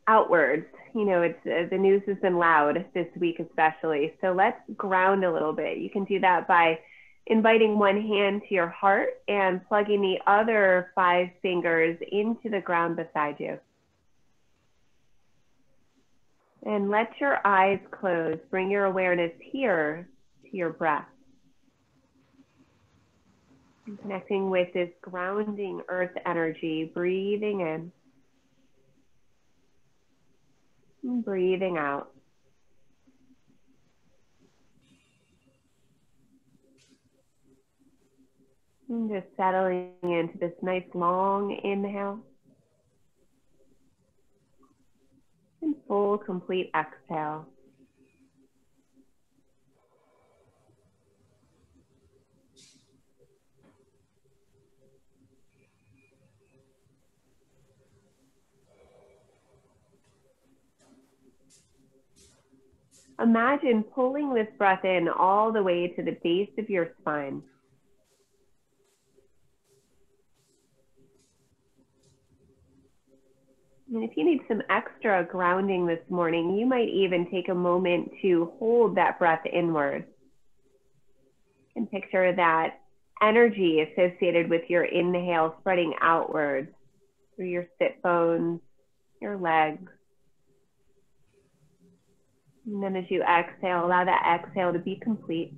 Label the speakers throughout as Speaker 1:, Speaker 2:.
Speaker 1: outwards. You know, it's the news has been loud this week, especially. So let's ground a little bit. You can do that by inviting one hand to your heart and plugging the other 5 fingers into the ground beside you. And let your eyes close. Bring your awareness here to your breath. And connecting with this grounding earth energy, breathing in and breathing out. And just settling into this nice long inhale and full complete exhale. Imagine pulling this breath in all the way to the base of your spine. And if you need some extra grounding this morning, you might even take a moment to hold that breath inward. And picture that energy associated with your inhale spreading outward through your sit bones, your legs. And then as you exhale, allow that exhale to be complete.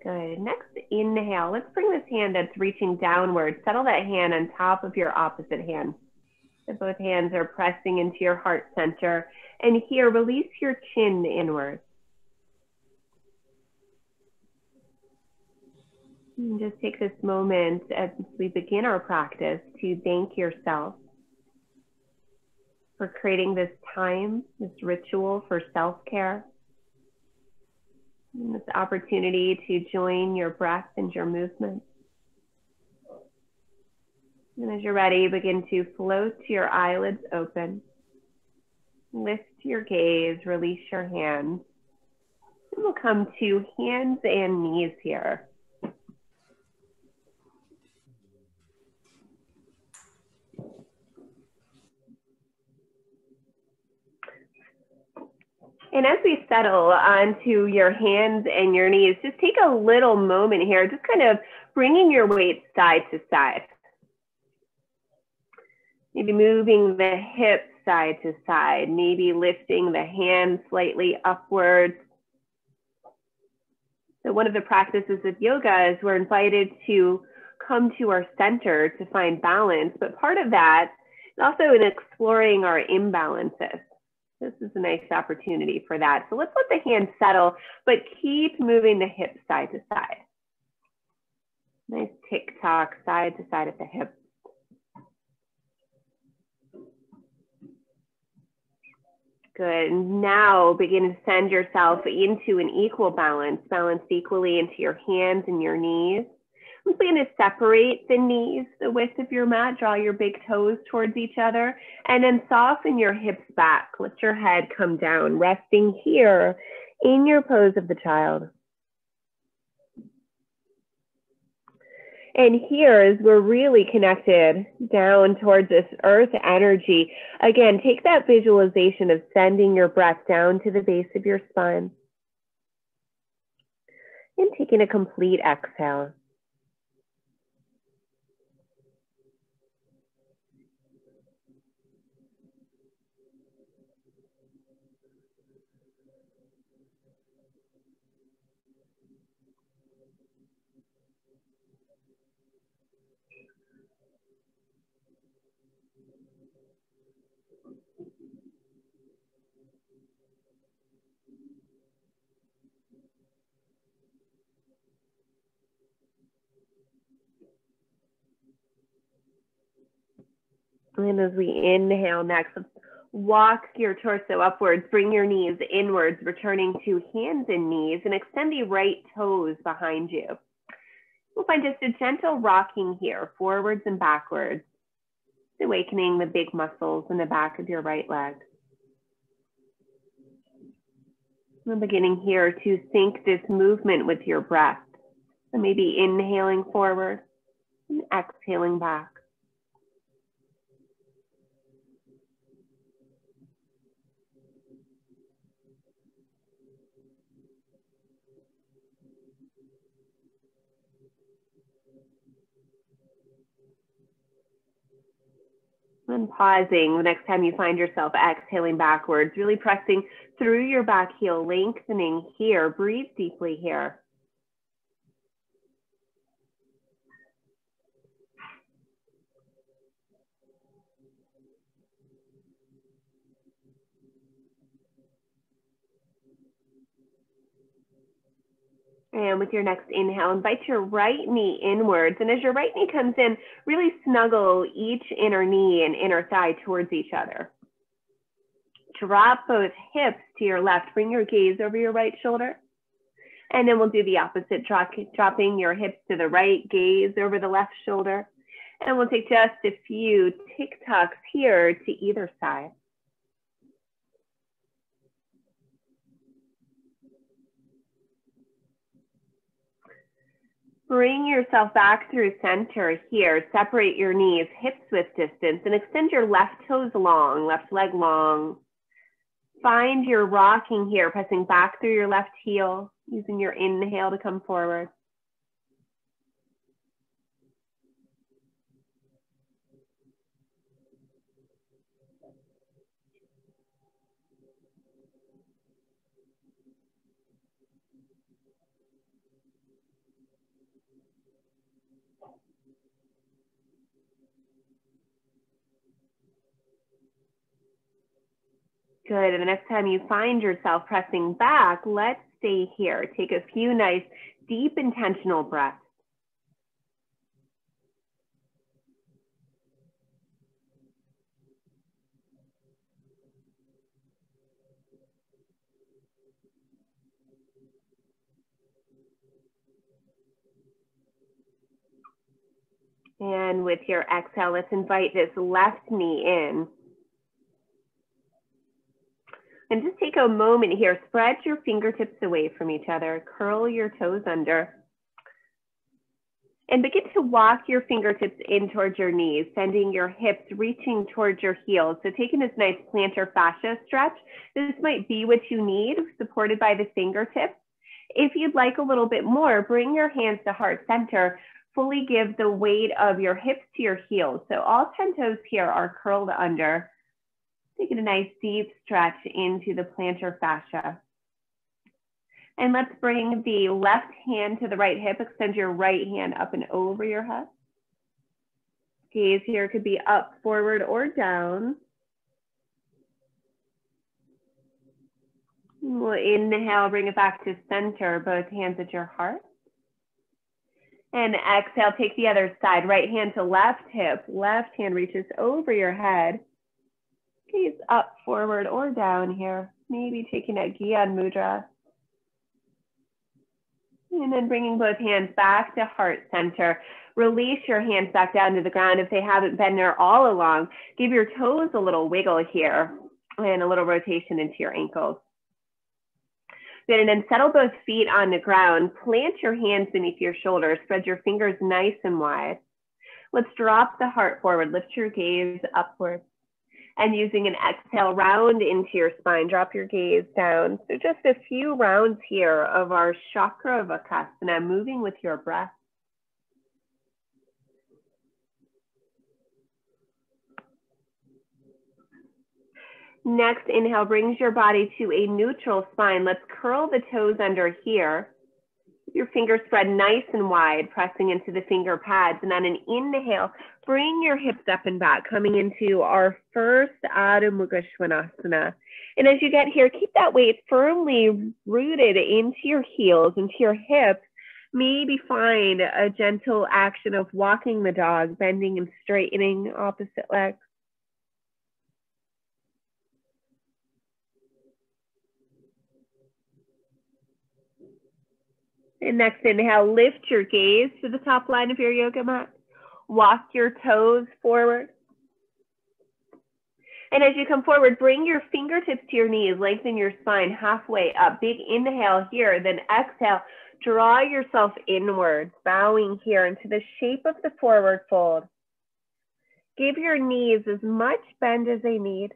Speaker 1: Good. Next inhale, let's bring this hand that's reaching downward. Settle that hand on top of your opposite hand. So both hands are pressing into your heart center. And here, release your chin inward. And just take this moment as we begin our practice to thank yourself for creating this time, this ritual for self-care, and this opportunity to join your breath and your movement. And as you're ready, begin to float your eyelids open. Lift your gaze, release your hands. And we'll come to hands and knees here. And as we settle onto your hands and your knees, just take a little moment here, just kind of bringing your weight side to side. Maybe moving the hips side to side, maybe lifting the hands slightly upwards. So one of the practices of yoga is we're invited to come to our center to find balance, but part of that is also in exploring our imbalances. This is a nice opportunity for that. So let's let the hands settle, but keep moving the hips side to side. Nice tick-tock side to side at the hips. Good. Now begin to send yourself into an equal balance, balanced equally into your hands and your knees. I'm going to separate the knees, the width of your mat, draw your big toes towards each other, and then soften your hips back. Let your head come down, resting here in your pose of the child. And here, as we're really connected down towards this earth energy, again, take that visualization of sending your breath down to the base of your spine. And taking a complete exhale. And as we inhale next, walk your torso upwards, bring your knees inwards, returning to hands and knees, and extend the right toes behind you. We'll find just a gentle rocking here, forwards and backwards, awakening the big muscles in the back of your right leg. We're beginning here to sync this movement with your breath. So maybe inhaling forward and exhaling back. And pausing the next time you find yourself exhaling backwards, really pressing through your back heel, lengthening here. Breathe deeply here. And with your next inhale, invite your right knee inwards. And as your right knee comes in, really snuggle each inner knee and inner thigh towards each other. Drop both hips to your left. Bring your gaze over your right shoulder. And then we'll do the opposite, dropping your hips to the right, gaze over the left shoulder. And we'll take just a few tick-tocks here to either side. Bring yourself back through center here. Separate your knees, hips width distance, and extend your left toes long, left leg long. Find your rocking here, pressing back through your left heel, using your inhale to come forward. Good, and the next time you find yourself pressing back, let's stay here. Take a few nice, deep, intentional breaths. And with your exhale, let's invite this left knee in. And just take a moment here, spread your fingertips away from each other, curl your toes under, and begin to walk your fingertips in towards your knees, sending your hips reaching towards your heels. So taking this nice plantar fascia stretch, this might be what you need, supported by the fingertips. If you'd like a little bit more, bring your hands to heart center, fully give the weight of your hips to your heels. So all 10 toes here are curled under. Taking a nice deep stretch into the plantar fascia. And let's bring the left hand to the right hip. Extend your right hand up and over your head. Gaze here could be up, forward, or down. We'll inhale, bring it back to center, both hands at your heart. And exhale, take the other side. Right hand to left hip. Left hand reaches over your head. Gaze up, forward, or down here. Maybe taking a Gyan Mudra. And then bringing both hands back to heart center. Release your hands back down to the ground if they haven't been there all along. Give your toes a little wiggle here and a little rotation into your ankles. Good, and then settle both feet on the ground. Plant your hands beneath your shoulders. Spread your fingers nice and wide. Let's drop the heart forward. Lift your gaze upward. And using an exhale, round into your spine, drop your gaze down. So just a few rounds here of our chakra vakasana, moving with your breath. Next, inhale brings your body to a neutral spine. Let's curl the toes under here. Your fingers spread nice and wide, pressing into the finger pads. And on an inhale, bring your hips up and back, coming into our first Adho Mukha Svanasana. And as you get here, keep that weight firmly rooted into your heels, into your hips. Maybe find a gentle action of walking the dog, bending and straightening opposite legs. And next inhale, lift your gaze to the top line of your yoga mat. Walk your toes forward. And as you come forward, bring your fingertips to your knees, lengthen your spine halfway up. Big inhale here, then exhale. Draw yourself inwards, bowing here into the shape of the forward fold. Give your knees as much bend as they need.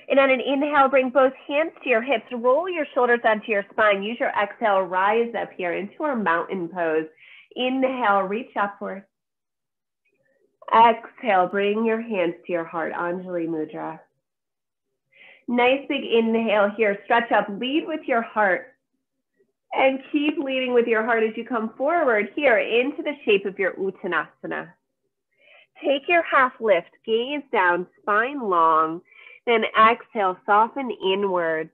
Speaker 1: And on an inhale, bring both hands to your hips. Roll your shoulders onto your spine. Use your exhale, rise up here into our mountain pose. Inhale, reach upward. Exhale, bring your hands to your heart, Anjali Mudra. Nice big inhale here. Stretch up, lead with your heart. And keep leading with your heart as you come forward here into the shape of your Uttanasana. Take your half lift, gaze down, spine long. Then exhale, soften inwards.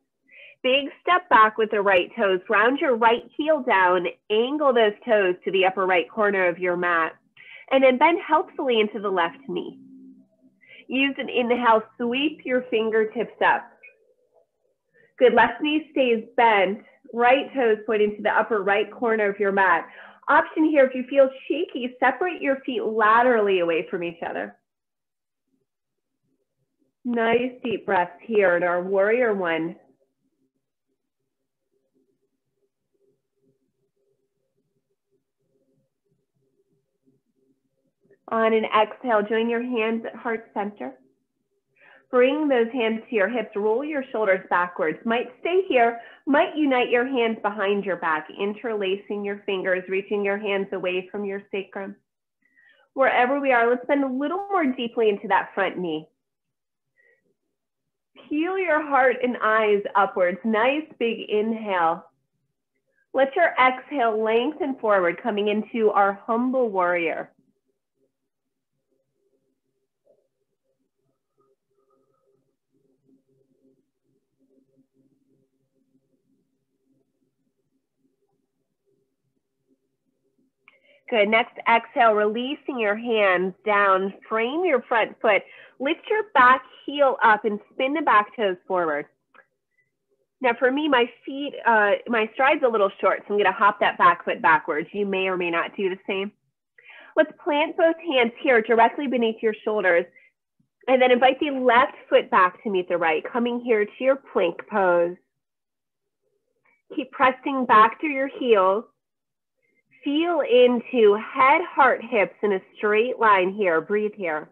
Speaker 1: Big step back with the right toes. Round your right heel down. Angle those toes to the upper right corner of your mat. And then bend helpfully into the left knee. Use an inhale, sweep your fingertips up. Good, left knee stays bent. Right toes pointing to the upper right corner of your mat. Option here, if you feel shaky, separate your feet laterally away from each other. Nice deep breaths here in our warrior one. On an exhale, join your hands at heart center. Bring those hands to your hips, roll your shoulders backwards. Might stay here, might unite your hands behind your back, interlacing your fingers, reaching your hands away from your sacrum. Wherever we are, let's bend a little more deeply into that front knee. Peel your heart and eyes upwards. Nice big inhale. Let your exhale lengthen forward, coming into our humble warrior. Good, next exhale, releasing your hands down, frame your front foot, lift your back heel up and spin the back toes forward. Now for me, my stride's a little short, so I'm gonna hop that back foot backwards. You may or may not do the same. Let's plant both hands here directly beneath your shoulders, and then invite the left foot back to meet the right, coming here to your plank pose. Keep pressing back through your heels. Feel into head, heart, hips in a straight line here. Breathe here.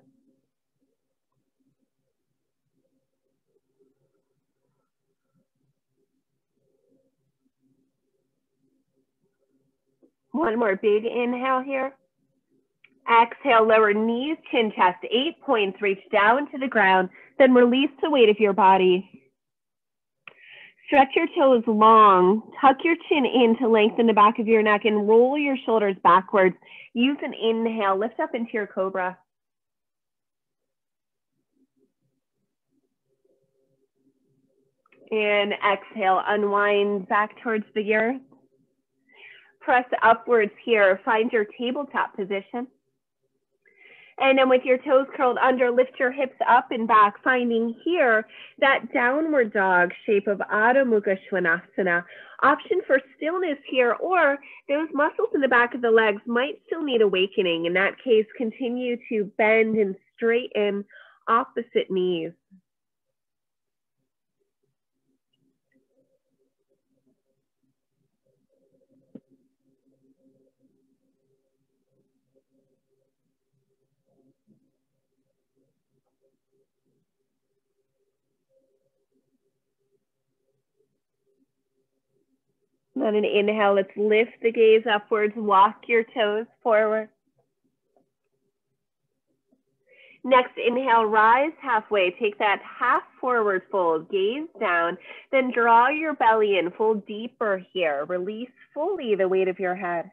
Speaker 1: One more big inhale here. Exhale, lower knees, chin, chest, 8 points. Reach down to the ground, then release the weight of your body. Stretch your toes long, tuck your chin in to lengthen the back of your neck and roll your shoulders backwards. Use an inhale, lift up into your cobra. And exhale, unwind back towards the earth. Press upwards here, find your tabletop position. And then with your toes curled under, lift your hips up and back, finding here that downward dog shape of Adho Mukha Svanasana. Option for stillness here, or those muscles in the back of the legs might still need awakening. In that case, continue to bend and straighten opposite knees. On an inhale, let's lift the gaze upwards, walk your toes forward. Next, inhale, rise halfway. Take that half forward fold, gaze down, then draw your belly in, fold deeper here. Release fully the weight of your head.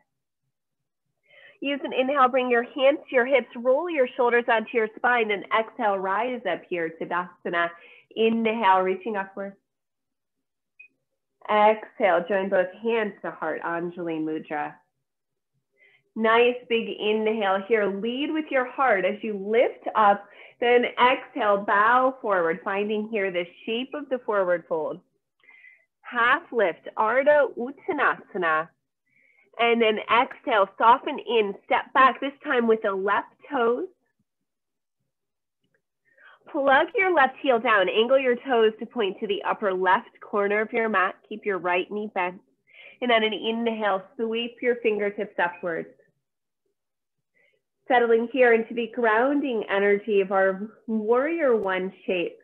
Speaker 1: Use an inhale, bring your hands to your hips, roll your shoulders onto your spine, and exhale, rise up here to Tadasana. Inhale, reaching upward. Exhale, join both hands to heart, Anjali Mudra. Nice big inhale here. Lead with your heart as you lift up, then exhale, bow forward, finding here the shape of the forward fold. Half lift, Ardha Uttanasana. And then exhale, soften in, step back, this time with the left toes. Plug your left heel down, angle your toes to point to the upper left corner of your mat. Keep your right knee bent. And on an inhale, sweep your fingertips upwards. Settling here into the grounding energy of our warrior one shape.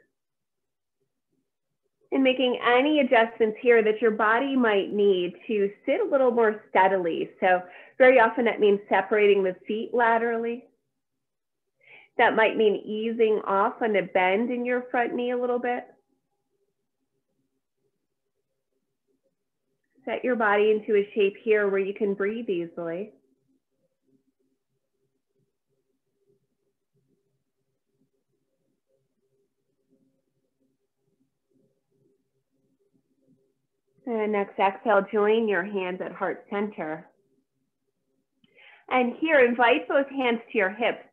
Speaker 1: And making any adjustments here that your body might need to sit a little more steadily. So very often that means separating the feet laterally. That might mean easing off on a bend in your front knee a little bit. Set your body into a shape here where you can breathe easily. And next exhale, join your hands at heart center. And here, invite both hands to your hips.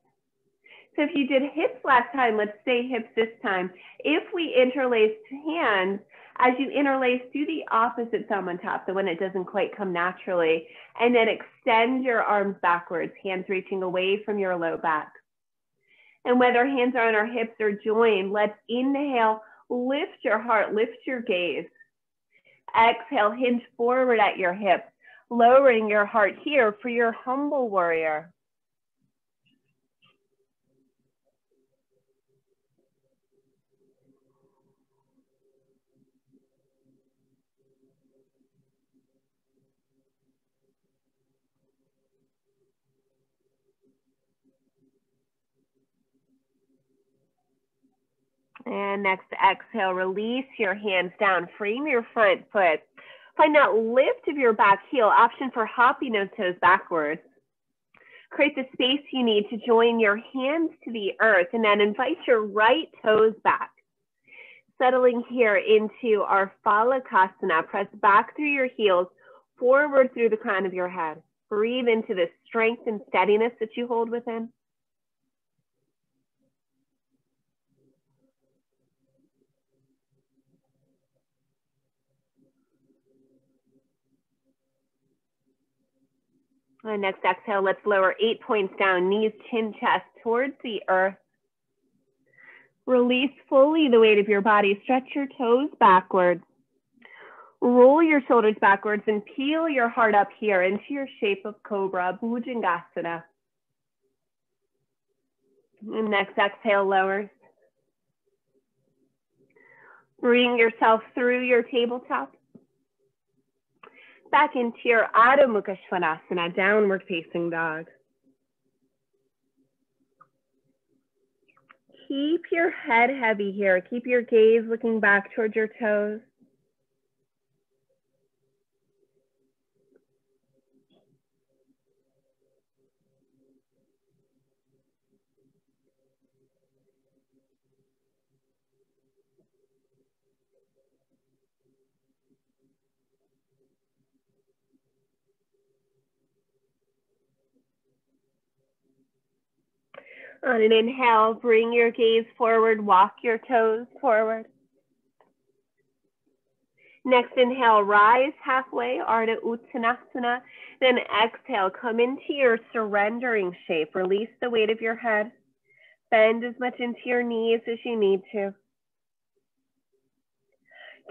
Speaker 1: So if you did hips last time, let's say hips this time. If we interlaced hands, as you interlace, do the opposite thumb on top, the one that doesn't quite come naturally. And then extend your arms backwards, hands reaching away from your low back. And whether hands are on our hips or joined, let's inhale, lift your heart, lift your gaze. Exhale, hinge forward at your hips, lowering your heart here for your humble warrior. And next exhale, release your hands down, frame your front foot. Find that lift of your back heel, option for hopping those toes backwards. Create the space you need to join your hands to the earth and then invite your right toes back. Settling here into our Phalakasana, press back through your heels, forward through the crown of your head. Breathe into the strength and steadiness that you hold within. And next exhale, let's lower 8 points down, knees, chin, chest towards the earth. Release fully the weight of your body. Stretch your toes backwards. Roll your shoulders backwards and peel your heart up here into your shape of cobra, Bhujangasana. And next exhale, lowers. Bring yourself through your tabletop. Back into your Adho Mukha Svanasana, downward facing dog. Keep your head heavy here. Keep your gaze looking back towards your toes. On an inhale, bring your gaze forward, walk your toes forward. Next inhale, rise halfway, Ardha Uttanasana. Then exhale, come into your surrendering shape. Release the weight of your head. Bend as much into your knees as you need to.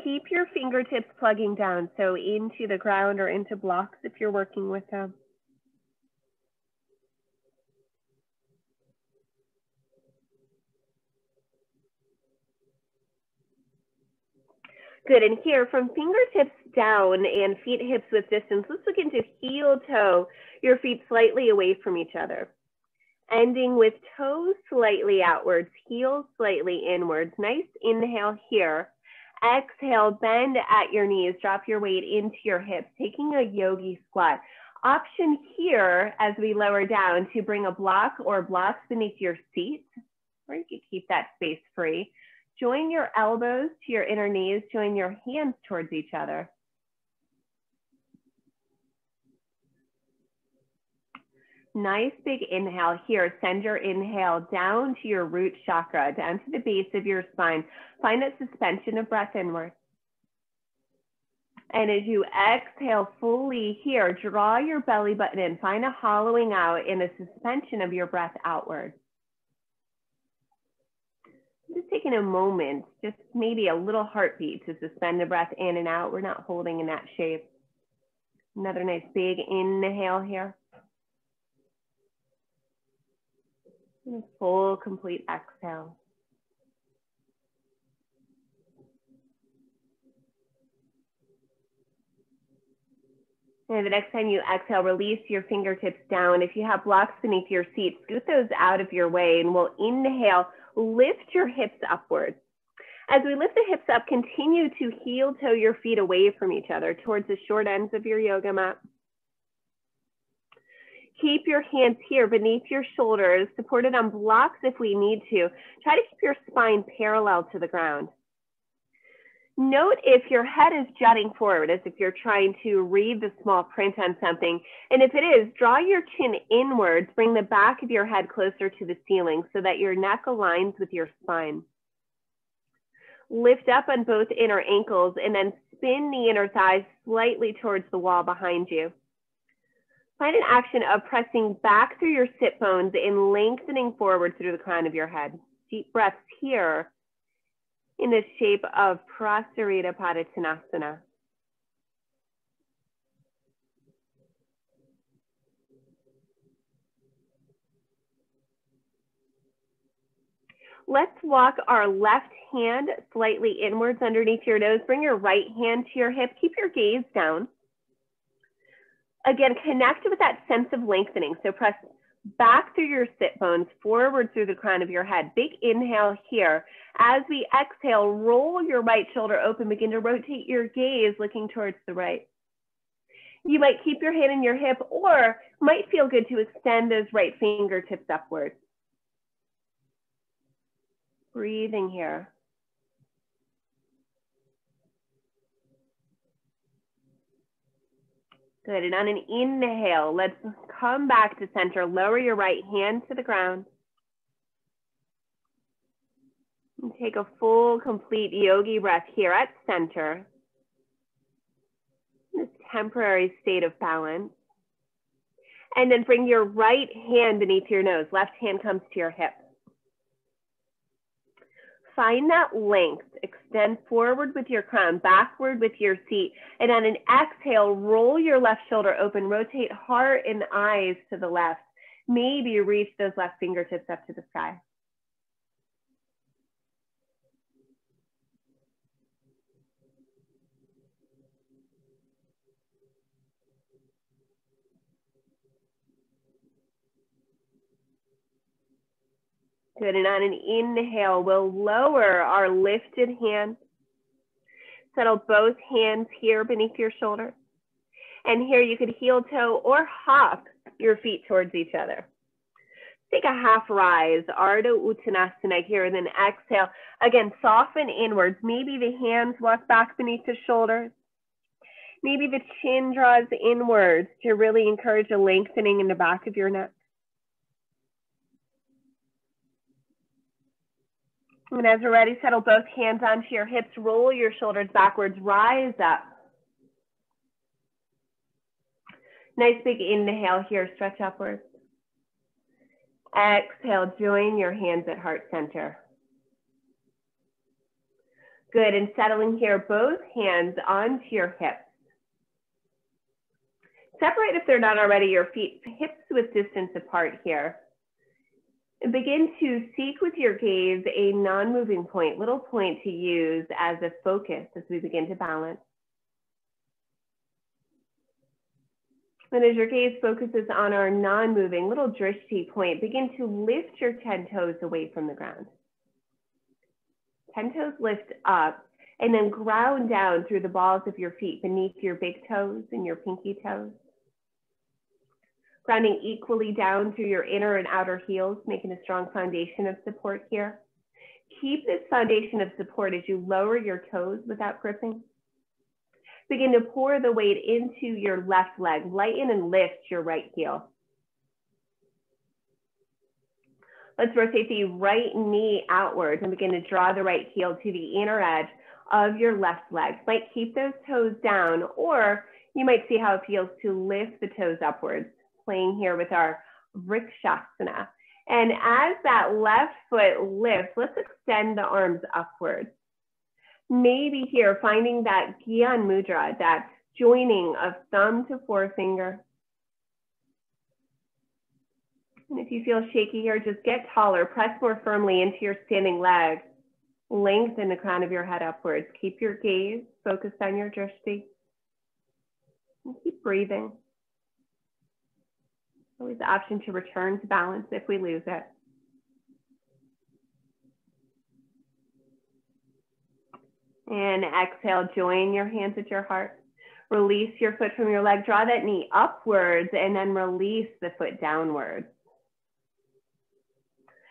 Speaker 1: Keep your fingertips plugging down, so into the ground or into blocks if you're working with them. Good, and here from fingertips down and feet hips width distance, let's look into heel toe, your feet slightly away from each other. Ending with toes slightly outwards, heels slightly inwards. Nice inhale here. Exhale, bend at your knees, drop your weight into your hips, taking a yogi squat. Option here as we lower down to bring a block or blocks beneath your seat, or you can keep that space free. Join your elbows to your inner knees, join your hands towards each other. Nice big inhale here. Send your inhale down to your root chakra, down to the base of your spine. Find that suspension of breath inward. And as you exhale fully here, draw your belly button in. Find a hollowing out in a suspension of your breath outward. Just taking a moment, just maybe a little heartbeat to suspend the breath in and out. We're not holding in that shape. Another nice big inhale here. And a full, complete exhale. And the next time you exhale, release your fingertips down. If you have blocks beneath your seat, scoot those out of your way, and we'll inhale, lift your hips upwards. As we lift the hips up, continue to heel toe your feet away from each other towards the short ends of your yoga mat. Keep your hands here beneath your shoulders, supported on blocks if we need to. Try to keep your spine parallel to the ground. Note if your head is jutting forward, as if you're trying to read the small print on something. And if it is, draw your chin inwards, bring the back of your head closer to the ceiling so that your neck aligns with your spine. Lift up on both inner ankles and then spin the inner thighs slightly towards the wall behind you. Find an action of pressing back through your sit bones and lengthening forward through the crown of your head. Deep breaths here in the shape of Prasarita Padottanasana. Let's walk our left hand slightly inwards underneath your nose. Bring your right hand to your hip. Keep your gaze down. Again, connect with that sense of lengthening. So press back through your sit bones, forward through the crown of your head. Big inhale here. As we exhale, roll your right shoulder open. Begin to rotate your gaze, looking towards the right. You might keep your hand in your hip, or might feel good to extend those right fingertips upwards. Breathing here. Good, and on an inhale, let's come back to center. Lower your right hand to the ground. And take a full, complete yogi breath here at center. This temporary state of balance. And then bring your right hand beneath your nose. Left hand comes to your hip. Find that length. Extend forward with your crown, backward with your seat. And on an exhale, roll your left shoulder open. Rotate heart and eyes to the left. Maybe reach those left fingertips up to the sky. Good, and on an inhale, we'll lower our lifted hand. Settle both hands here beneath your shoulders. And here you could heel toe or hop your feet towards each other. Take a half rise, Ardha Uttanasana here, and then exhale. Again, soften inwards. Maybe the hands walk back beneath the shoulders. Maybe the chin draws inwards to really encourage a lengthening in the back of your neck. And as we're ready, settle both hands onto your hips, roll your shoulders backwards, rise up. Nice big inhale here, stretch upwards. Exhale, join your hands at heart center. Good, and settling here, both hands onto your hips. Separate, if they're not already, your feet hips width distance apart here. And begin to seek with your gaze a non-moving point, little point to use as a focus as we begin to balance. Then as your gaze focuses on our non-moving little drishti point, begin to lift your 10 toes away from the ground. 10 toes lift up and then ground down through the balls of your feet beneath your big toes and your pinky toes. Grounding equally down through your inner and outer heels, making a strong foundation of support here. Keep this foundation of support as you lower your toes without gripping. Begin to pour the weight into your left leg. Lighten and lift your right heel. Let's rotate the right knee outwards and begin to draw the right heel to the inner edge of your left leg. You might keep those toes down, or you might see how it feels to lift the toes upwards, playing here with our Vrikshasana. And as that left foot lifts, let's extend the arms upwards. Maybe here, finding that Gyan Mudra, that joining of thumb to forefinger. And if you feel shaky here, just get taller, press more firmly into your standing leg. Lengthen the crown of your head upwards. Keep your gaze focused on your drishti. And keep breathing. Always the option to return to balance if we lose it. And exhale, join your hands at your heart. Release your foot from your leg. Draw that knee upwards and then release the foot downwards.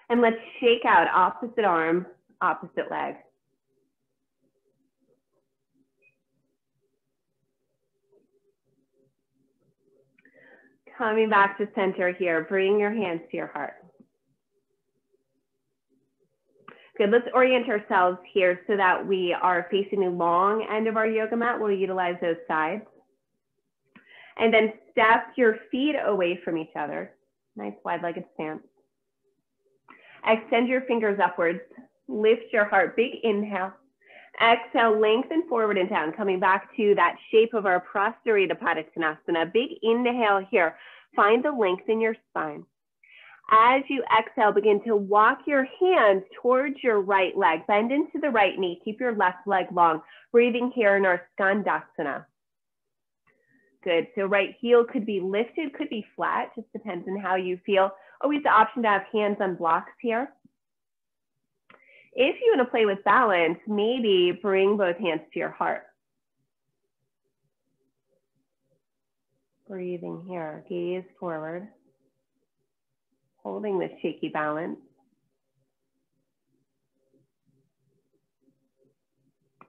Speaker 1: And let's shake out opposite arm, opposite leg. Coming back to center here, bring your hands to your heart. Good, let's orient ourselves here so that we are facing the long end of our yoga mat. We'll utilize those sides. And then step your feet away from each other. Nice wide-legged stance. Extend your fingers upwards. Lift your heart, big inhale. Exhale, lengthen forward and down, coming back to that shape of our Prasarita Padottanasana. Big inhale here. Find the length in your spine. As you exhale, begin to walk your hands towards your right leg. Bend into the right knee. Keep your left leg long. Breathing here in our Skandasana. Good. So right heel could be lifted, could be flat. Just depends on how you feel. Always the option to have hands on blocks here. If you want to play with balance, maybe bring both hands to your heart. Breathing here. Gaze forward. Holding this shaky balance.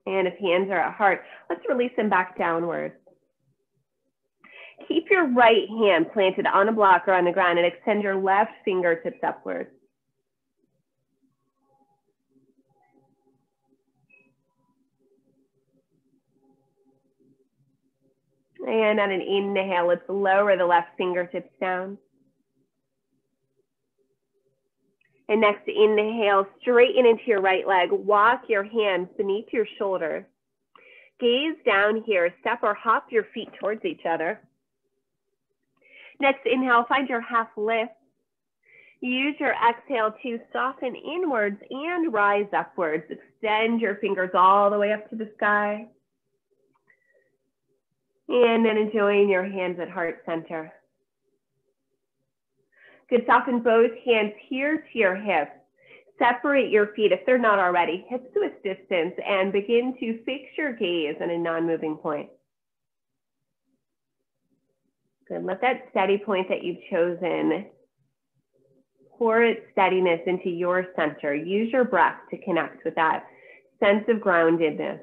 Speaker 1: And if hands are at heart, let's release them back downward. Keep your right hand planted on a block or on the ground and extend your left fingertips upwards. And on an inhale, let's lower the left fingertips down. And next, inhale, straighten into your right leg. Walk your hands beneath your shoulders. Gaze down here. Step or hop your feet towards each other. Next, inhale, find your half lift. Use your exhale to soften inwards and rise upwards. Extend your fingers all the way up to the sky. And then enjoying your hands at heart center. Good, soften both hands here to your hips. Separate your feet if they're not already, hips to a distance, and begin to fix your gaze on a non-moving point. Good, let that steady point that you've chosen pour its steadiness into your center. Use your breath to connect with that sense of groundedness.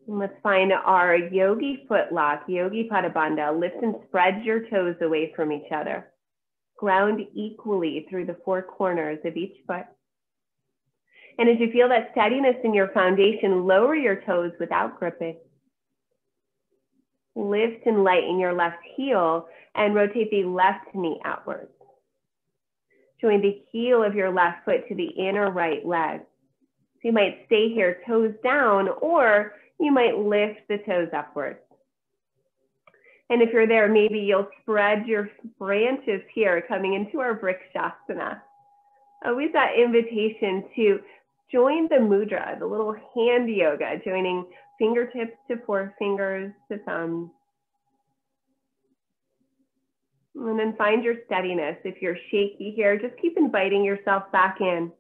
Speaker 1: And let's find our yogi footlock, yogi pada bandha. Lift and spread your toes away from each other. Ground equally through the four corners of each foot. And as you feel that steadiness in your foundation, lower your toes without gripping. Lift and lighten your left heel and rotate the left knee outwards. Join the heel of your left foot to the inner right leg. So you might stay here, toes down, or you might lift the toes upwards. And if you're there, maybe you'll spread your branches here coming into our Vrikshasana. Always that invitation to join the mudra, the little hand yoga, joining fingertips to forefingers to thumbs. And then find your steadiness. If you're shaky here, just keep inviting yourself back in.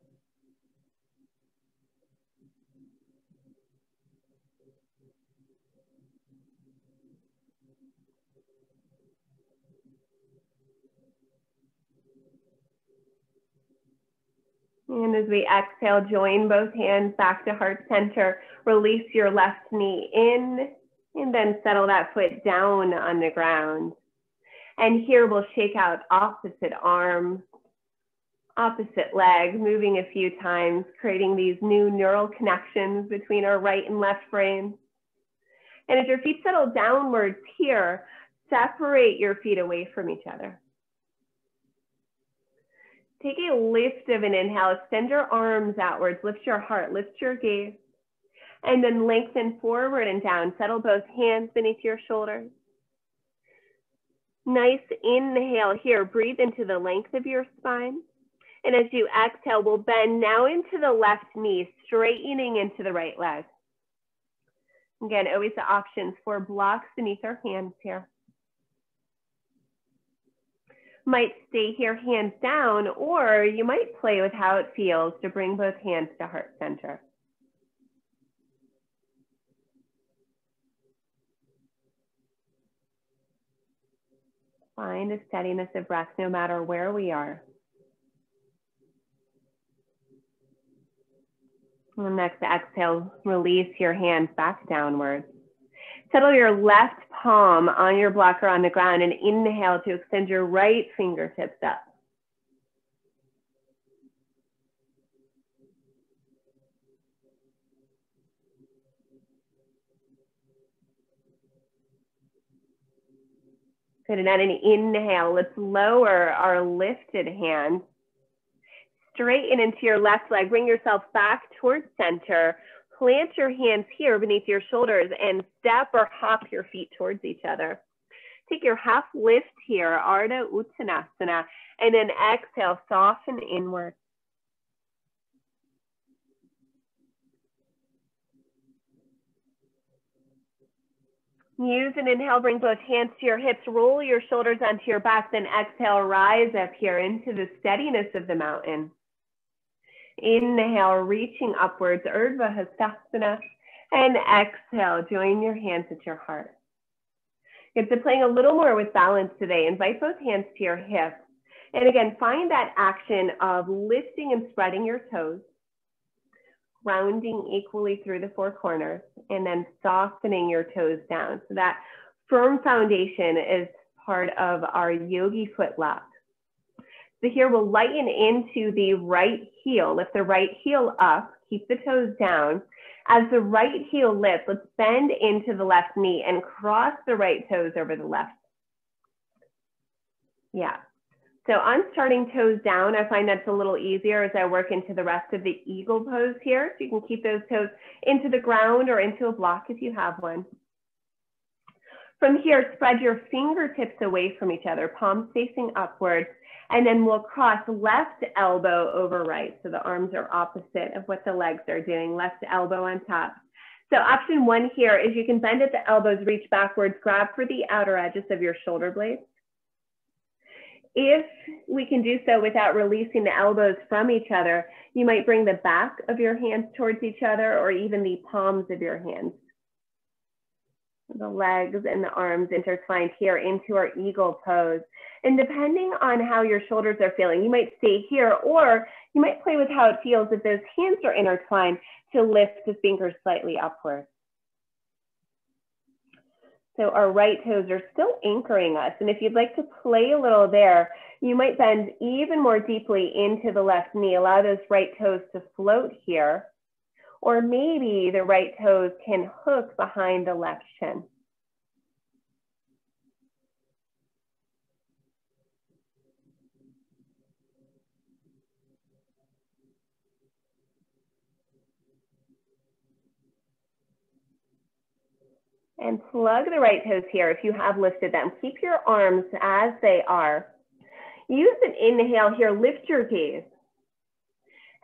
Speaker 1: And as we exhale, join both hands back to heart center. Release your left knee in, and then settle that foot down on the ground. And here we'll shake out opposite arm, opposite leg, moving a few times, creating these new neural connections between our right and left brain. And as your feet settle downwards here, separate your feet away from each other. Take a lift of an inhale, extend your arms outwards, lift your heart, lift your gaze, and then lengthen forward and down. Settle both hands beneath your shoulders. Nice inhale here, breathe into the length of your spine. And as you exhale, we'll bend now into the left knee, straightening into the right leg. Again, always the options for blocks beneath our hands here. Might stay here, hands down, or you might play with how it feels to bring both hands to heart center. Find a steadiness of breath no matter where we are. And next exhale, release your hands back downwards. Settle your left palm on your block or on the ground and inhale to extend your right fingertips up. Good, and on an inhale, let's lower our lifted hand. Straighten into your left leg, bring yourself back towards center. Plant your hands here beneath your shoulders and step or hop your feet towards each other. Take your half lift here, Ardha Uttanasana, and then exhale, soften inward. Use an inhale, bring both hands to your hips, roll your shoulders onto your back, then exhale, rise up here into the steadiness of the mountain. Inhale, reaching upwards, Urdhva Hastasana, and exhale, join your hands at your heart. Good, so playing a little more with balance today. Invite both hands to your hips. And again, find that action of lifting and spreading your toes, grounding equally through the four corners, and then softening your toes down. So that firm foundation is part of our yogi foot lock. So here we'll lighten into the right heel. Lift the right heel up, keep the toes down. As the right heel lifts, let's bend into the left knee and cross the right toes over the left. Yeah. So on starting toes down, I find that's a little easier as I work into the rest of the eagle pose here. So you can keep those toes into the ground or into a block if you have one. From here, spread your fingertips away from each other, palms facing upwards, and then we'll cross left elbow over right. So the arms are opposite of what the legs are doing, left elbow on top. So option one here is you can bend at the elbows, reach backwards, grab for the outer edges of your shoulder blades. If we can do so without releasing the elbows from each other, you might bring the back of your hands towards each other or even the palms of your hands. The legs and the arms intertwined here into our eagle pose. And depending on how your shoulders are feeling, you might stay here or you might play with how it feels if those hands are intertwined to lift the fingers slightly upward. So our right toes are still anchoring us. And if you'd like to play a little there, you might bend even more deeply into the left knee. Allow those right toes to float here. Or maybe the right toes can hook behind the left shin. And plug the right toes here if you have lifted them. Keep your arms as they are. Use an inhale here, lift your gaze.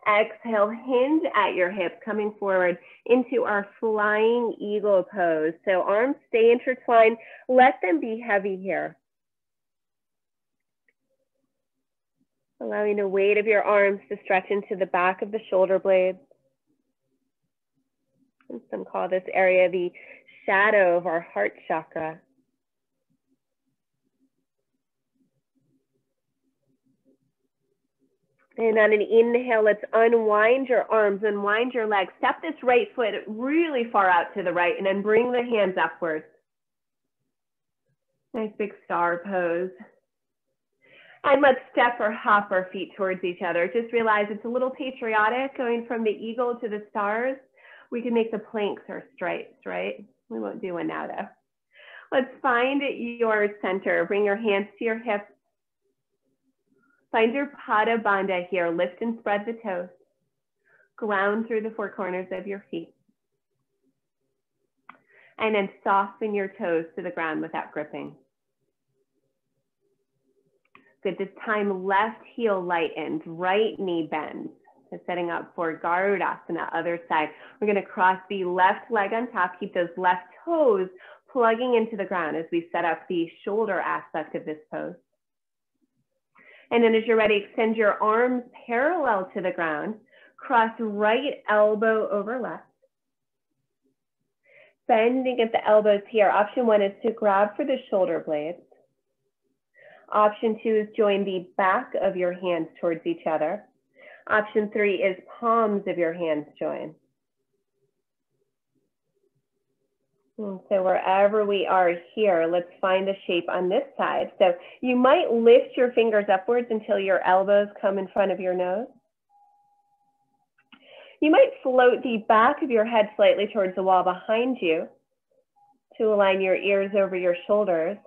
Speaker 1: Exhale, hinge at your hips, coming forward into our flying eagle pose. So arms stay intertwined. Let them be heavy here. Allowing the weight of your arms to stretch into the back of the shoulder blades. And some call this area the shadow of our heart chakra. And on an inhale, let's unwind your arms, unwind your legs. Step this right foot really far out to the right and then bring the hands upwards. Nice big star pose. And let's step or hop our feet towards each other. Just realize it's a little patriotic going from the eagle to the stars. We can make the planks or stripes, right? We won't do one now though. Let's find your center. Bring your hands to your hips. Find your Pada Bandha here. Lift and spread the toes. Ground through the four corners of your feet. And then soften your toes to the ground without gripping. Good, this time left heel lightens, right knee bends. So setting up for Garudasana, other side. We're gonna cross the left leg on top, keep those left toes plugging into the ground as we set up the shoulder aspect of this pose. And then as you're ready, extend your arms parallel to the ground, cross right elbow over left. Bending at the elbows here. Option one is to grab for the shoulder blades. Option two is join the back of your hands towards each other. Option three is palms of your hands join. And so wherever we are here, let's find the shape on this side. So you might lift your fingers upwards until your elbows come in front of your nose. You might float the back of your head slightly towards the wall behind you to align your ears over your shoulders.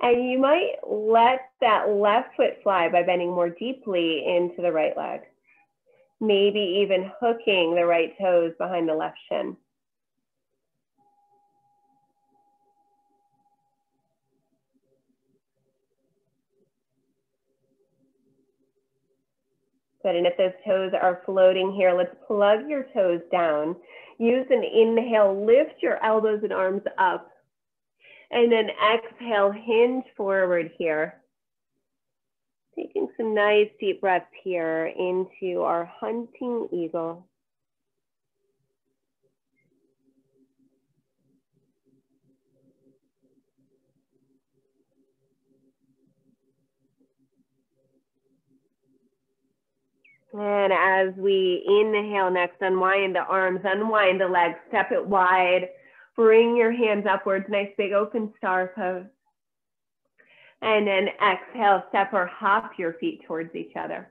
Speaker 1: And you might let that left foot fly by bending more deeply into the right leg. Maybe even hooking the right toes behind the left shin. Good, and if those toes are floating here, let's plug your toes down. Use an inhale, lift your elbows and arms up. And then exhale, hinge forward here. Taking some nice deep breaths here into our hunting eagle. And as we inhale next, unwind the arms, unwind the legs, step it wide. Bring your hands upwards, nice big open star pose. And then exhale, step or hop your feet towards each other.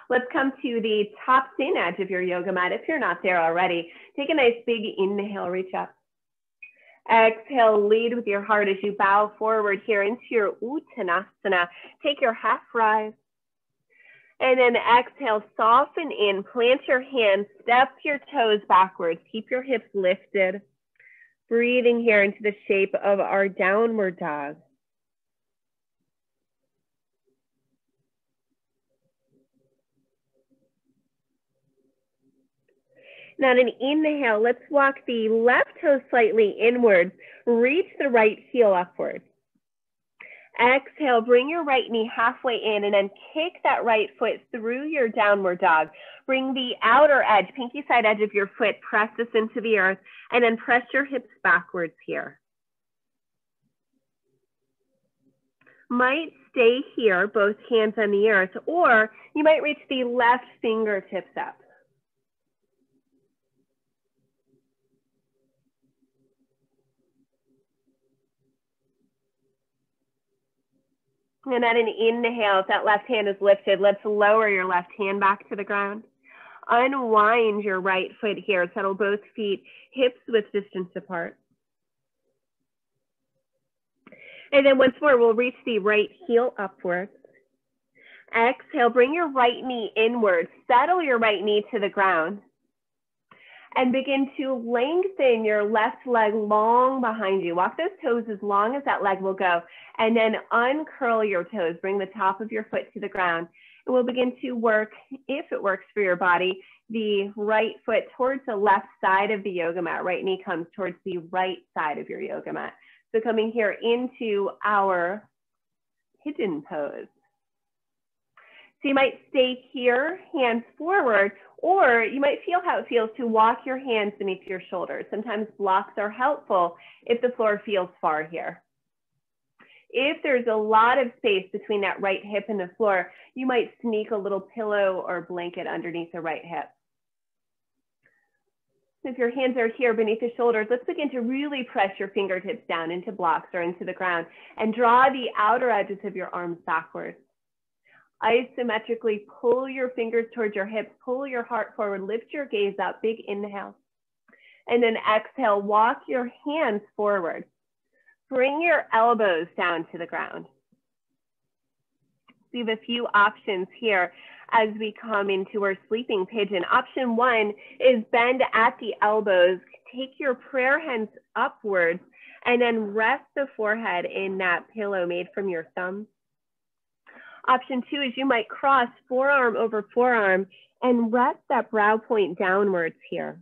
Speaker 1: Let's come to the top thin edge of your yoga mat. If you're not there already, take a nice big inhale, reach up. Exhale, lead with your heart as you bow forward here into your Uttanasana. Take your half rise. And then exhale, soften in, plant your hands, step your toes backwards, keep your hips lifted. Breathing here into the shape of our downward dog. Now on an inhale, let's walk the left toe slightly inwards, reach the right heel upwards. Exhale, bring your right knee halfway in and then kick that right foot through your downward dog. Bring the outer edge, pinky side edge of your foot, press this into the earth, and then press your hips backwards here. Might stay here, both hands on the earth, or you might reach the left fingertips up. And at an inhale, if that left hand is lifted, let's lower your left hand back to the ground. Unwind your right foot here. Settle both feet, hips width distance apart. And then once more, we'll reach the right heel upwards. Exhale, bring your right knee inward. Settle your right knee to the ground. And begin to lengthen your left leg long behind you. Walk those toes as long as that leg will go. And then uncurl your toes. Bring the top of your foot to the ground. We'll begin to work, if it works for your body, the right foot towards the left side of the yoga mat. Right knee comes towards the right side of your yoga mat. So coming here into our pigeon pose. So you might stay here, hands forward, or you might feel how it feels to walk your hands beneath your shoulders. Sometimes blocks are helpful if the floor feels far here. If there's a lot of space between that right hip and the floor, you might sneak a little pillow or blanket underneath the right hip. If your hands are here beneath the shoulders, let's begin to really press your fingertips down into blocks or into the ground and draw the outer edges of your arms backwards. Isometrically pull your fingers towards your hips, pull your heart forward, lift your gaze up, big inhale. And then exhale, walk your hands forward. Bring your elbows down to the ground. We have a few options here as we come into our sleeping pigeon. Option one is bend at the elbows, take your prayer hands upwards, and then rest the forehead in that pillow made from your thumb. Option two is you might cross forearm over forearm and rest that brow point downwards here.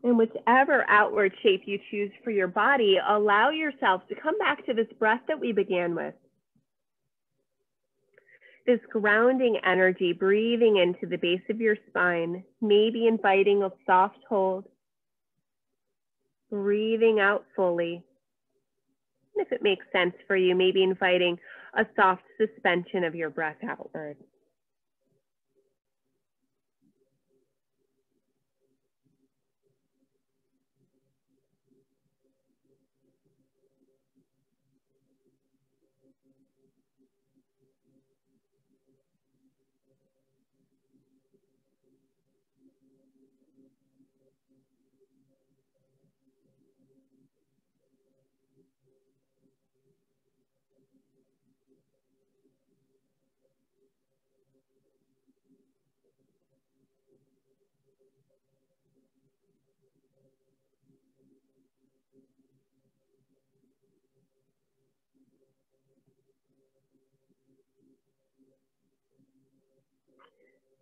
Speaker 1: And whichever outward shape you choose for your body, allow yourself to come back to this breath that we began with. This grounding energy, breathing into the base of your spine, maybe inviting a soft hold, breathing out fully. And if it makes sense for you, maybe inviting a soft suspension of your breath outward.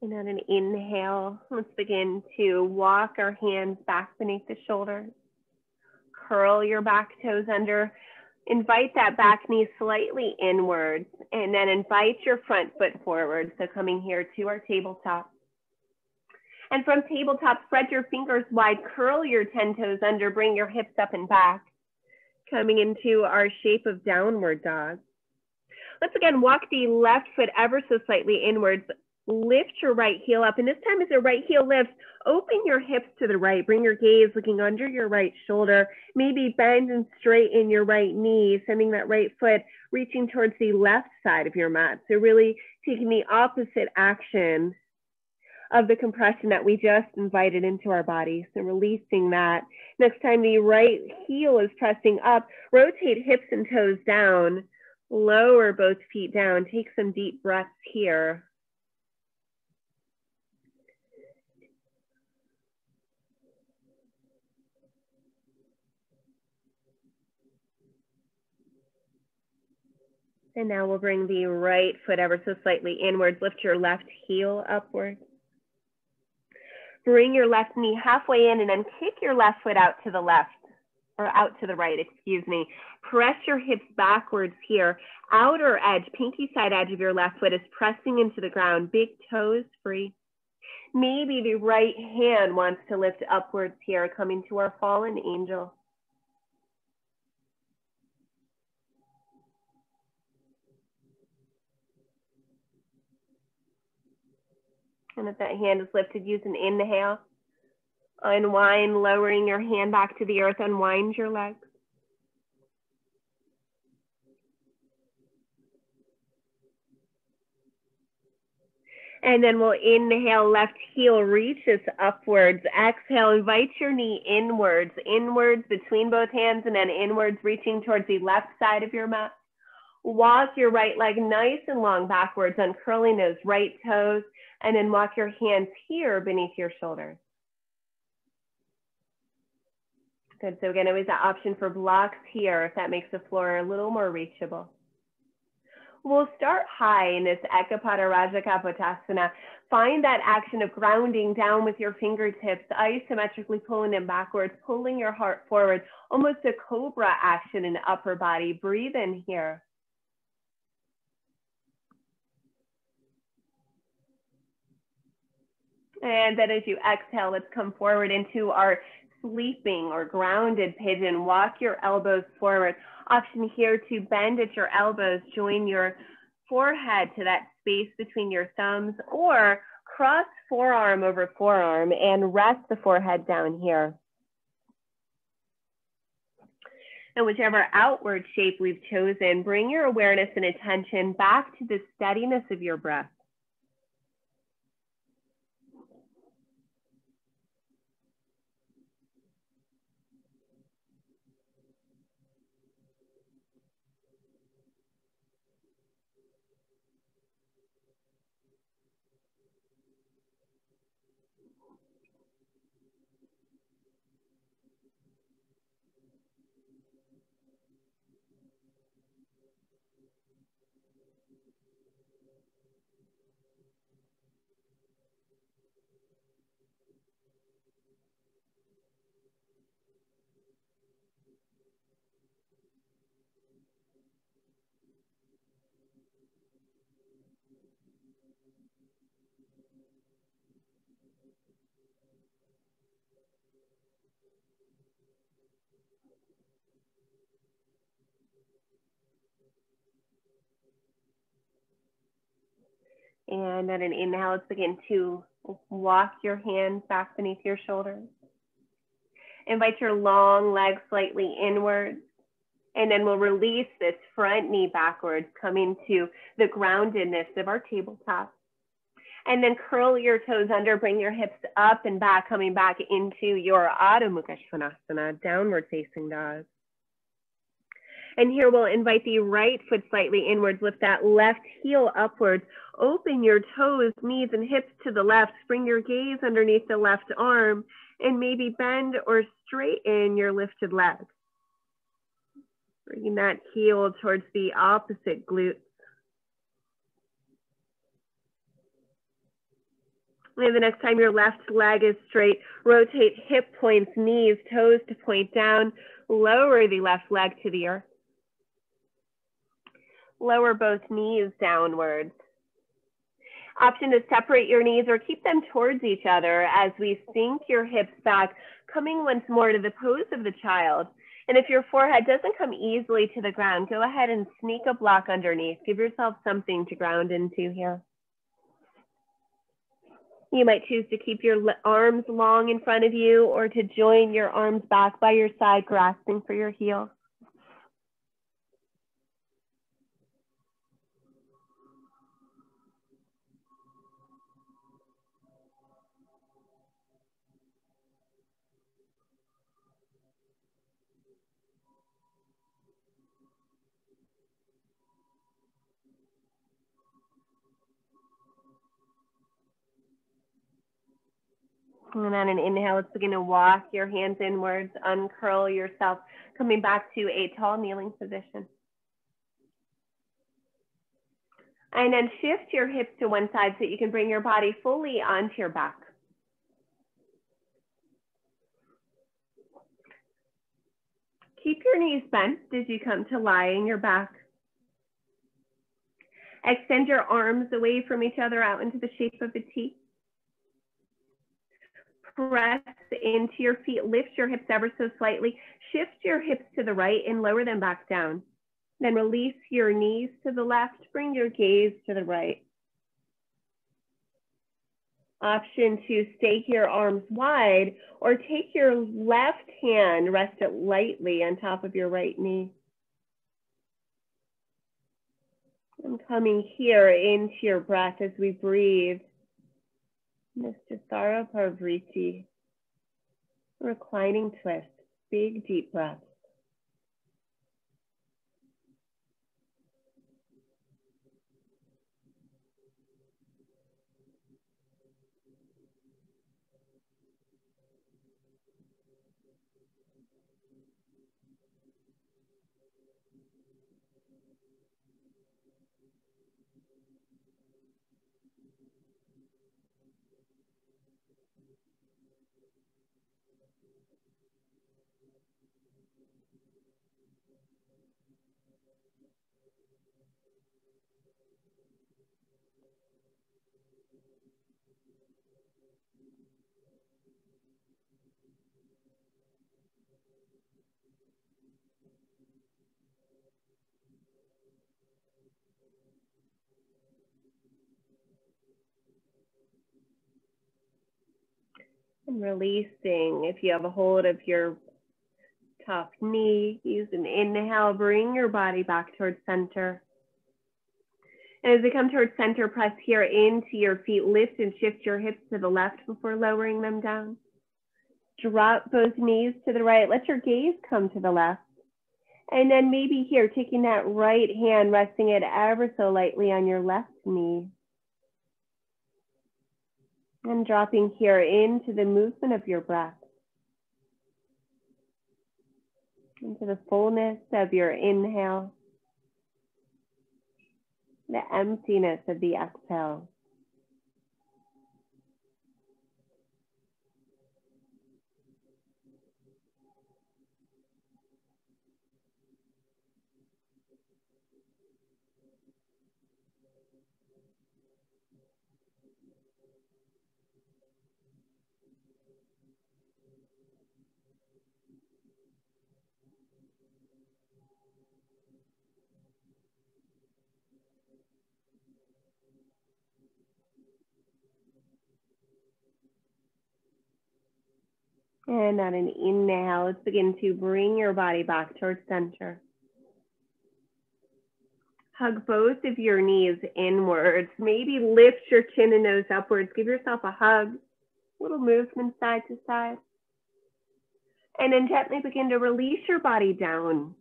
Speaker 1: And on an inhale, let's begin to walk our hands back beneath the shoulders. Curl your back toes under. Invite that back knee slightly inwards, and then invite your front foot forward. So coming here to our tabletop. And from tabletop, spread your fingers wide, curl your 10 toes under, bring your hips up and back. Coming into our shape of downward dog. Let's again walk the left foot ever so slightly inwards. Lift your right heel up, and this time as the right heel lifts, open your hips to the right. Bring your gaze looking under your right shoulder. Maybe bend and straighten your right knee, sending that right foot reaching towards the left side of your mat. So really taking the opposite action of the compression that we just invited into our body. So releasing that. Next time the right heel is pressing up, rotate hips and toes down. Lower both feet down. Take some deep breaths here. And now we'll bring the right foot ever so slightly inwards. Lift your left heel upwards. Bring your left knee halfway in and then kick your left foot out to the left, or out to the right, excuse me. Press your hips backwards here. Outer edge, pinky side edge of your left foot is pressing into the ground. Big toes free. Maybe the right hand wants to lift upwards here, coming to our fallen angel. And if that hand is lifted, use an inhale. Unwind, lowering your hand back to the earth. Unwind your legs. And then we'll inhale, left heel reaches upwards. Exhale, invite your knee inwards, inwards between both hands, and then inwards, reaching towards the left side of your mat. Walk your right leg nice and long backwards, uncurling those right toes, and then walk your hands here beneath your shoulders. Good, so again, always that option for blocks here if that makes the floor a little more reachable. We'll start high in this Ekapada Rajakapotasana. Find that action of grounding down with your fingertips, isometrically pulling them backwards, pulling your heart forward, almost a cobra action in the upper body. Breathe in here. And then as you exhale, let's come forward into our sleeping or grounded pigeon. Walk your elbows forward. Option here to bend at your elbows, join your forehead to that space between your thumbs, or cross forearm over forearm and rest the forehead down here. And whichever outward shape we've chosen, bring your awareness and attention back to the steadiness of your breath. And on an inhale, let's begin to walk your hands back beneath your shoulders. Invite your long legs slightly inwards. And then we'll release this front knee backwards, coming to the groundedness of our tabletop. And then curl your toes under, bring your hips up and back, coming back into your Adho Mukha Svanasana, downward facing dog. And here we'll invite the right foot slightly inwards, lift that left heel upwards, open your toes, knees and hips to the left, bring your gaze underneath the left arm, and maybe bend or straighten your lifted leg. Bringing that heel towards the opposite glute. And the next time your left leg is straight, rotate hip points, knees, toes to point down, lower the left leg to the earth. Lower both knees downwards. Option to separate your knees or keep them towards each other as we sink your hips back, coming once more to the pose of the child. And if your forehead doesn't come easily to the ground, go ahead and sneak a block underneath. Give yourself something to ground into here. You might choose to keep your arms long in front of you or to join your arms back by your side, grasping for your heel. And on an inhale, let's begin to walk your hands inwards, uncurl yourself, coming back to a tall kneeling position. And then shift your hips to one side so you can bring your body fully onto your back. Keep your knees bent as you come to lie in your back. Extend your arms away from each other out into the shape of a T. Press into your feet, lift your hips ever so slightly, shift your hips to the right and lower them back down. Then release your knees to the left, bring your gaze to the right. Option to stake your arms wide or take your left hand, rest it lightly on top of your right knee. And coming here into your breath as we breathe. Nistasara Parvriti, reclining twist, big deep breath. And releasing, if you have a hold of your tough knee, use an inhale, bring your body back towards center. And as you come towards center, press here into your feet, lift and shift your hips to the left before lowering them down. Drop both knees to the right, let your gaze come to the left. And then maybe here, taking that right hand, resting it ever so lightly on your left knee. And dropping here into the movement of your breath. Into the fullness of your inhale. The emptiness of the exhale. And on an inhale, let's begin to bring your body back towards center. Hug both of your knees inwards. Maybe lift your chin and nose upwards. Give yourself a hug. Little movement side to side. And then gently begin to release your body down.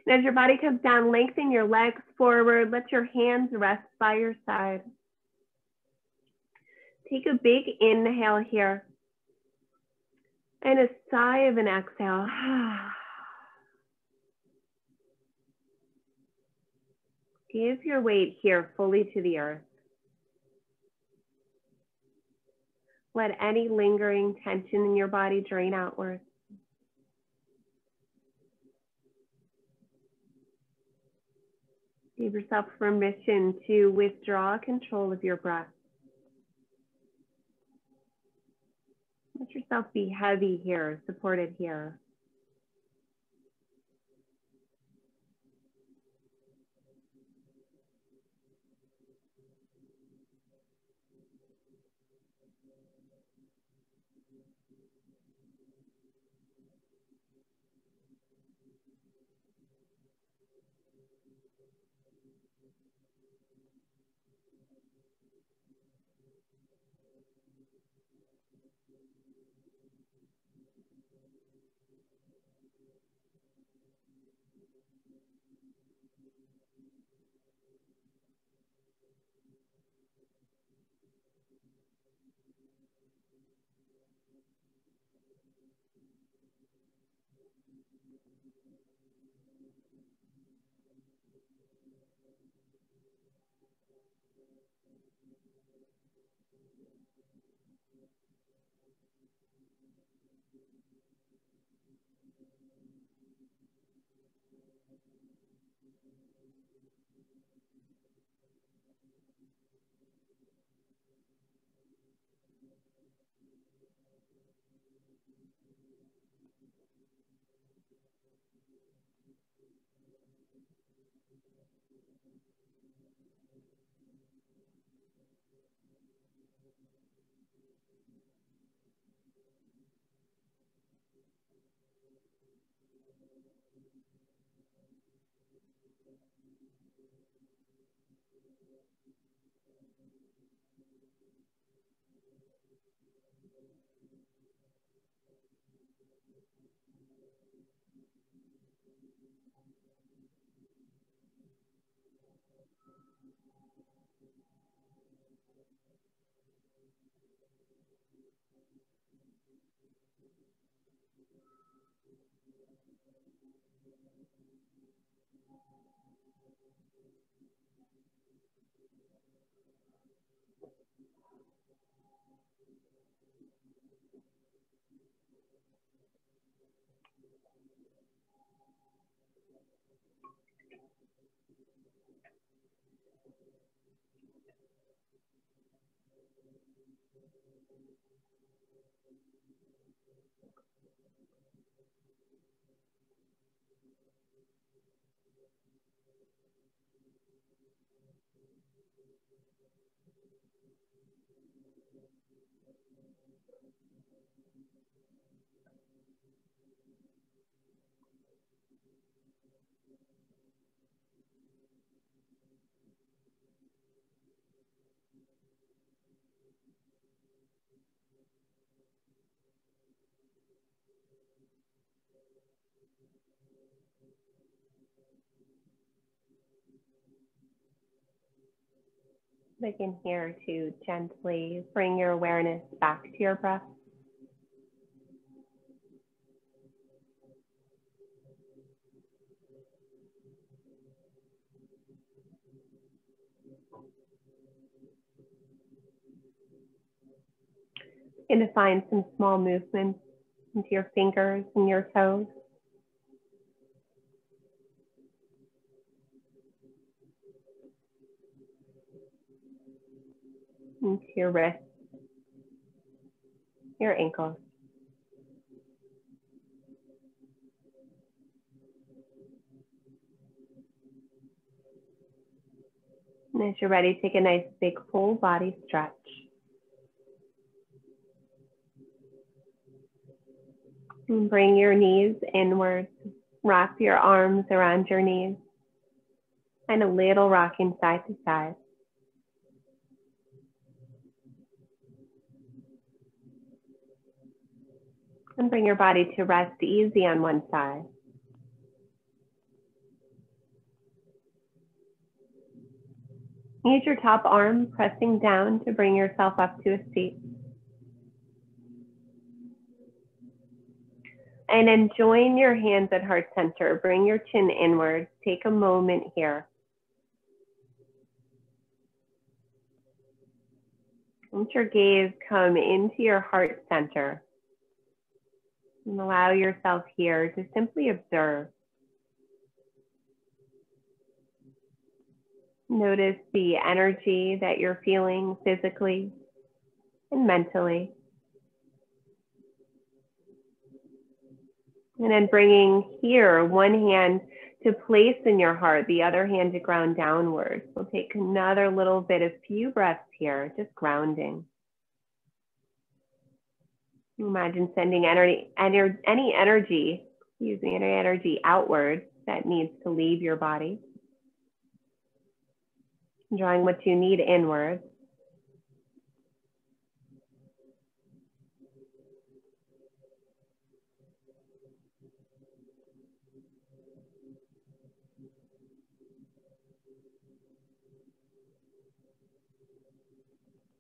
Speaker 1: And as your body comes down, lengthen your legs forward. Let your hands rest by your side. Take a big inhale here. And a sigh of an exhale. Give your weight here fully to the earth. Let any lingering tension in your body drain outward. Give yourself permission to withdraw control of your breath. Let yourself be heavy here, supported here. Begin here to gently bring your awareness back to your breath. And to find some small movements into your fingers and your toes. Into your wrists, your ankles. And as you're ready, take a nice big full body stretch. And bring your knees inwards. Wrap your arms around your knees. And a little rocking side to side. And bring your body to rest easy on one side. Use your top arm pressing down to bring yourself up to a seat. And then join your hands at heart center. Bring your chin inward. Take a moment here. Let your gaze come into your heart center. And allow yourself here to simply observe. Notice the energy that you're feeling physically and mentally. And then bringing here one hand to place in your heart, the other hand to ground downwards. We'll take another little bit of few breaths here, just grounding. Imagine sending any energy outward that needs to leave your body. Drawing what you need inward.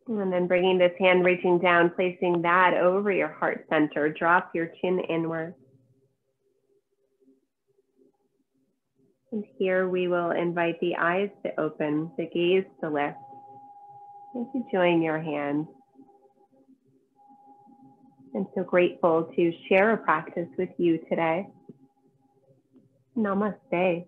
Speaker 1: And then bringing this hand, reaching down, placing that over your heart center. Drop your chin inward. And here we will invite the eyes to open, the gaze to lift, and to join your hands. I'm so grateful to share a practice with you today. Namaste.